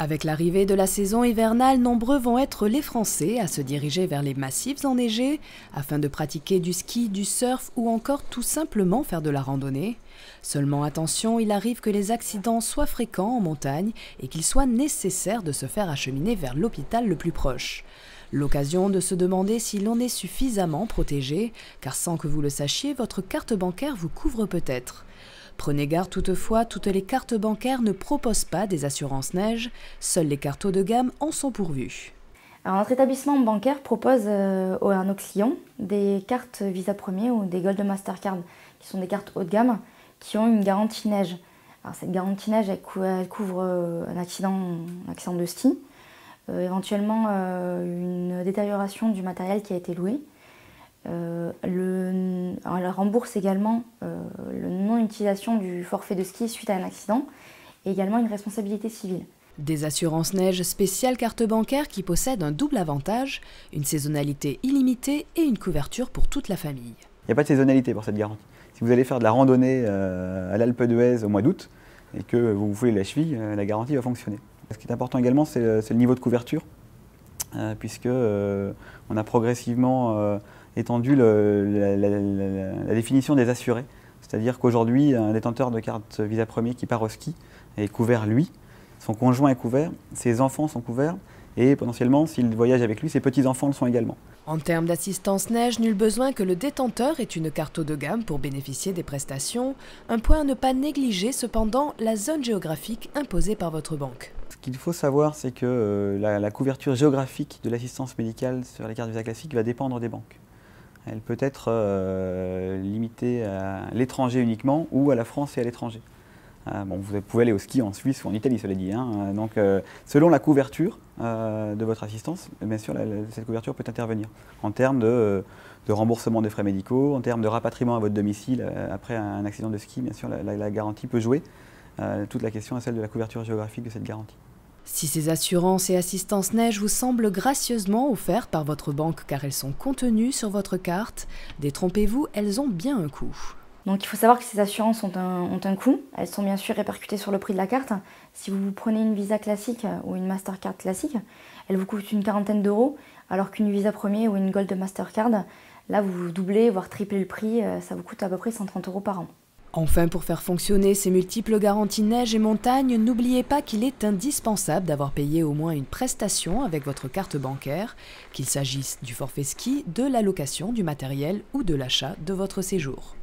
Avec l'arrivée de la saison hivernale, nombreux vont être les Français à se diriger vers les massifs enneigés afin de pratiquer du ski, du surf ou encore tout simplement faire de la randonnée. Seulement attention, il arrive que les accidents soient fréquents en montagne et qu'il soit nécessaire de se faire acheminer vers l'hôpital le plus proche. L'occasion de se demander si l'on est suffisamment protégé, car sans que vous le sachiez, votre carte bancaire vous couvre peut-être. Prenez garde toutefois, toutes les cartes bancaires ne proposent pas des assurances neige, seules les cartes haut de gamme en sont pourvues. Alors, notre établissement bancaire propose à nos clients des cartes Visa Premier ou des Gold Mastercard, qui sont des cartes haut de gamme, qui ont une garantie neige. Alors, cette garantie neige, elle couvre un accident de ski, éventuellement une détérioration du matériel qui a été loué. Elle rembourse également la non-utilisation du forfait de ski suite à un accident et également une responsabilité civile. Des assurances neige spéciales carte bancaire qui possèdent un double avantage, une saisonnalité illimitée et une couverture pour toute la famille. Il n'y a pas de saisonnalité pour cette garantie. Si vous allez faire de la randonnée à l'Alpe d'Huez au mois d'août et que vous vous foulez la cheville, la garantie va fonctionner. Ce qui est important également, c'est le niveau de couverture, puisque on a progressivement étendu la définition des assurés. C'est-à-dire qu'aujourd'hui, un détenteur de carte Visa Premier qui part au ski est couvert lui, son conjoint est couvert, ses enfants sont couverts et potentiellement, s'il voyage avec lui, ses petits-enfants le sont également. En termes d'assistance neige, nul besoin que le détenteur ait une carte haut de gamme pour bénéficier des prestations. Un point à ne pas négliger cependant, la zone géographique imposée par votre banque. Ce qu'il faut savoir, c'est que la couverture géographique de l'assistance médicale sur les cartes Visa classiques va dépendre des banques. Elle peut être limitée à l'étranger uniquement ou à la France et à l'étranger. Vous pouvez aller au ski en Suisse ou en Italie, cela dit. Donc, selon la couverture de votre assistance, bien sûr, cette couverture peut intervenir en termes de remboursement des frais médicaux, en termes de rapatriement à votre domicile après un accident de ski. Bien sûr, la garantie peut jouer. Toute la question est celle de la couverture géographique de cette garantie. Si ces assurances et assistances neige vous semblent gracieusement offertes par votre banque car elles sont contenues sur votre carte, détrompez-vous, elles ont bien un coût. Donc il faut savoir que ces assurances ont un coût. Elles sont bien sûr répercutées sur le prix de la carte. Si vous prenez une Visa classique ou une Mastercard classique, elle vous coûte une quarantaine d'euros, alors qu'une Visa Premier ou une Gold Mastercard, là vous doublez, voire triplez le prix, ça vous coûte à peu près 130 € par an. Enfin, pour faire fonctionner ces multiples garanties neige et montagne, n'oubliez pas qu'il est indispensable d'avoir payé au moins une prestation avec votre carte bancaire, qu'il s'agisse du forfait ski, de la location du matériel ou de l'achat de votre séjour.